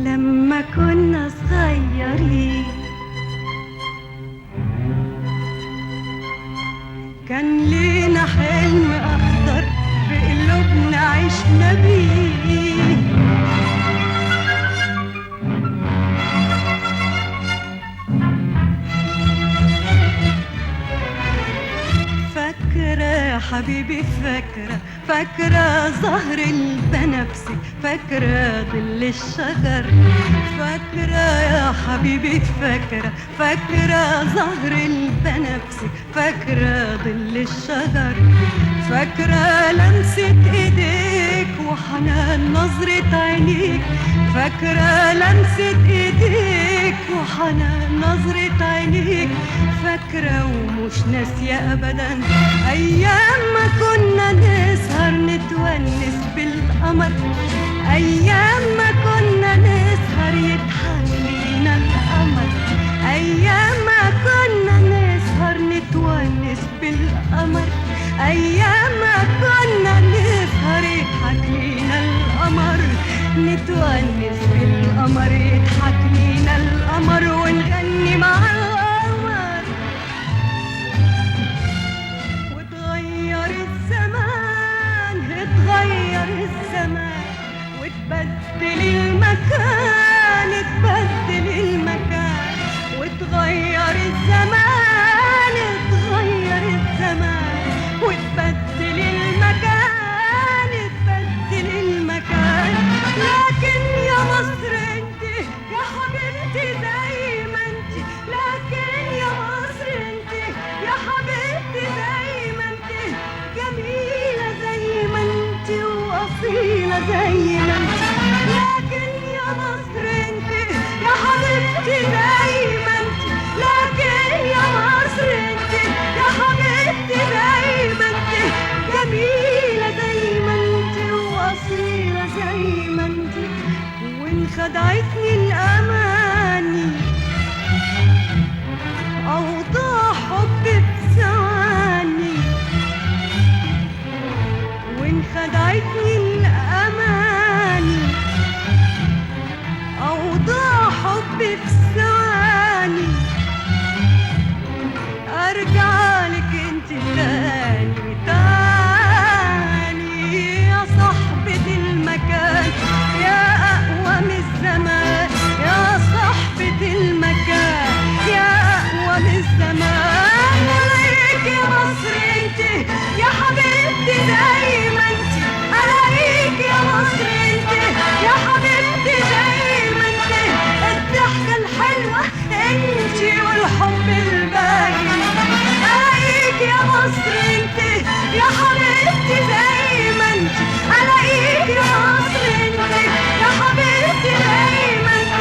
لما كنا صغيرين كان لينا حلم أخضر في قلوبنا عشنا بيه. فاكرة يا حبيبي فاكرة زهر البنفسي، فاكرة ظل الشجر، فاكرة يا حبيبي فاكرة زهر البنفسي، فاكرة ظل الشجر، فاكرة لمسة ايديك وحنان نظرة عينيك، فاكرة لمسة ايديك وحنان نظرة عينيك، فاكرة ومش ناسية ابدا ايام ما كنا نسهر نتونس بالقمر، ايام ما كنا نسهر يضحك لينا القمر، ايام ما كنا نسهر نتونس بالقمر، ايام ما كنا نسهر يضحك لينا القمر، نتونس بالقمر يضحك لينا القمر ونغني مع القمر. وتغير الزمان اتغير الزمان وتبدل المكان اتبدل المكان، وتغير الزمان اتغير الزمان وتبدل المكان اتبدل المكان. لكن يا مصر انت يا حبيبتي زي ما انت، لكن يا مصر انت يا حبيبتي زي ما انت، جميلة زي ما انت وأصيلة زي ما انت، لكن يا مصر انت يا حبيبتي زي ما انت، لكن يا مصر انت يا حبيبتي زي ما انت، جميلة زي ما انت وأصيلة زي ما انت. وإن خدعتني الأماني أوضاع حبي بثواني، وإن خدعتني الأماني أوضاع حبي بثواني، أرجع لك انت تاني تاني يا صاحبة المكان، يا أقوى من الزمان، يا صاحبة المكان، يا أقوى من الزمان. ألاقيك يا مصر انت يا حبيبتي زي ما انت، ألاقيك يا مصر انت يا حبيبتي زي ما انت، الضحكة الحلوة انت والحب الباين، ألاقيك يا مصر انت يا حبيبتي زي ما انت، ألاقيك يا مصر انت يا حبيبتي زي ما انت،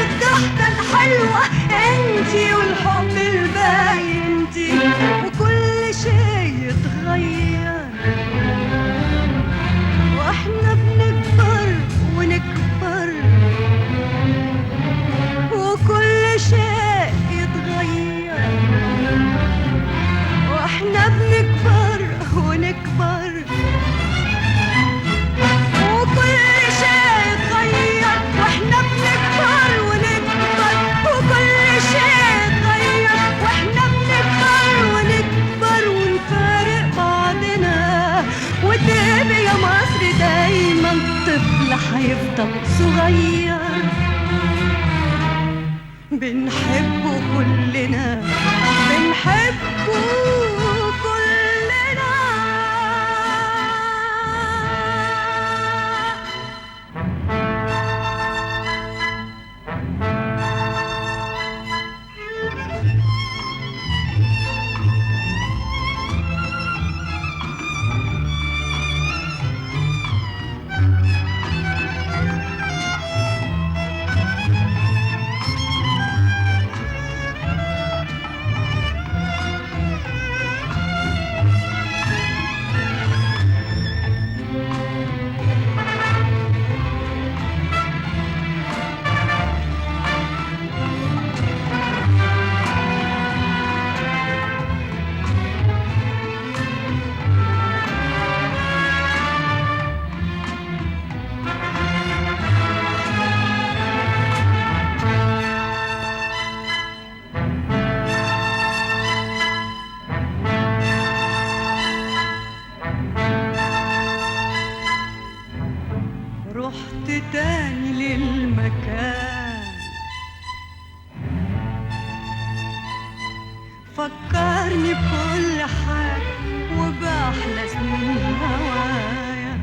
الضحكة الحلوة انت والحب الباين انت. وكل شيء يتغير واحنا بنكبر ونكبر، وكل شيء يتغير واحنا بنكبر ونكبر، وكل شيء يتغير واحنا بنكبر ونكبر، وكل شيء يتغير واحنا بنكبر ونكبر ونفارق بعضنا، وتبقى يا مصر دايما طفل هيفضل صغير، بنحبه كلنا بنحبه كلنا. رحت تاني للمكان، فكرني بكل حاجة وبأحلى سنين هوايا.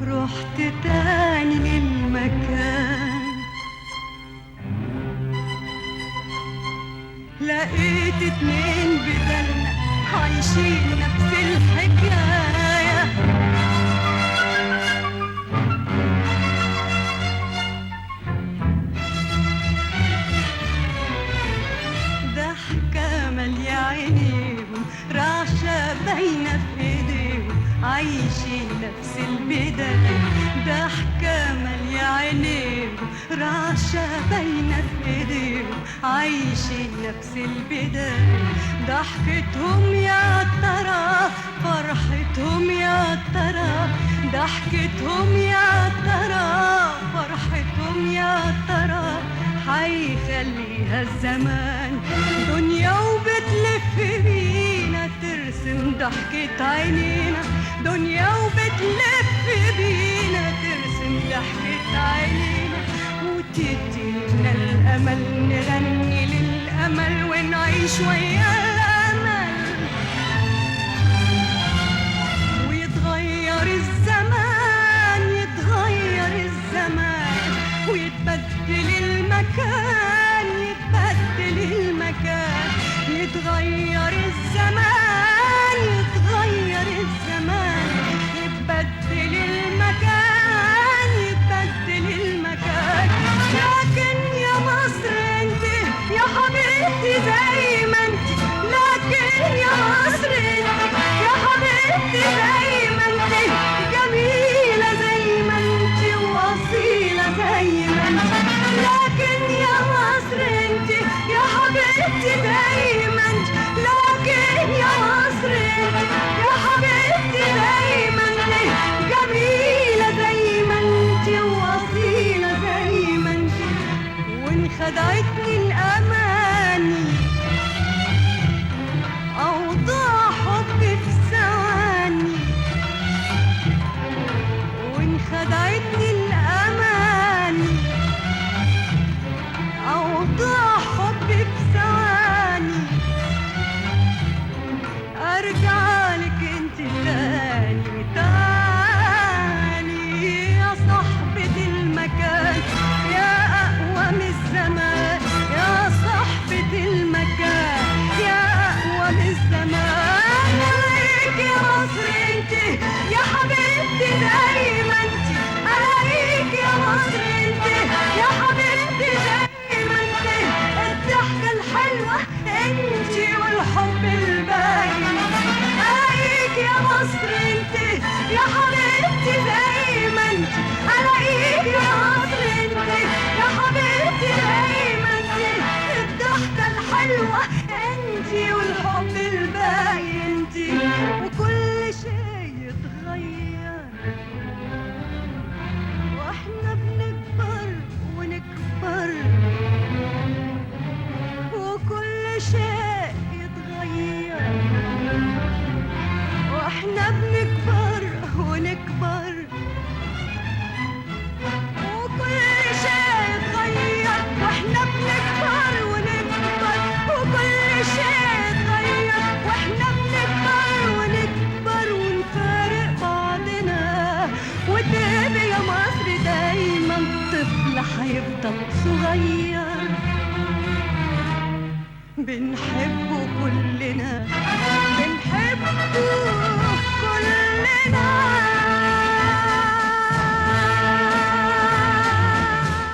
رحت تاني للمكان، لقيت اتنين بدلنا عايشين نفس الحكاية. ضحكة مالية عينيهم، رعشة باينة في ايديهم، عايشين نفس البداية. ضحكة مالية عينيهم، رعشة باينة في ايديهم، عايشين نفس البداية. ضحكتهم يا ترى فرحتهم يا ترى، ضحكتهم يا ترى فرحتهم يا ترى، حيخليها الزمان دنيا وبتلف بينا، ترسم ضحكة عينينا دنيا وبتلف بينا، ترسم ضحكة عينينا وتدينا الأمل، نغني للأمل ونعيش ويا الأمل. ويتغير الزمان يتغير الزمان، ويتبدل المكان يتبدل المكان، يتغير الزمان يتغير الزمان، يتبدل المكان يتبدل المكان. لكن يا مصر انت يا حبيبتي زي ما انت، لكن يا مصر انت يا حبيبتي زي ما انت، جميلة زي ما انت وأصيلة زي ما انت. لكن يا مصر انت يا حبيبتي زي ما انت، لكن يا مصر انت يا حبيبتي زي ما انت، جميلة زي ما انت وأصيلة زي ما انت. وإن خدعتني الأماني أوضاع حبي في ثواني، وإن خدعتني الأماني أوضاع حبي في ثواني، أرجع لك انت تاني تاني يا صاحبة المكان، يا أقوى من الزمان، يا صاحبة المكان، يا أقوى من الزمان. ألاقيك يا مصر انت يا حبيبتي زي ما انت، ألاقيك يا مصر انت يا حبيبتي زي ما انت، الضحكة الحلوة انت والحب الباين. ألاقيك يا مصر انت يا حبيبتي زي ما انت، ألاقيك يا مصر انت يا حبيبتي زي ما انت، الضحكة الحلوة انت والحب الباين انت. وكل شيء يتغير واحنا بنكبر ونكبر، وكل شيء يتغير واحنا بنكبر ونكبر، وكل شيء يتغير واحنا بنكبر ونكبر، وكل شيء يتغير واحنا بنكبر ونكبر، ونفارق بعضنا وتبقى يا مصر دايما طفل حيفضل صغير. بنحبه كل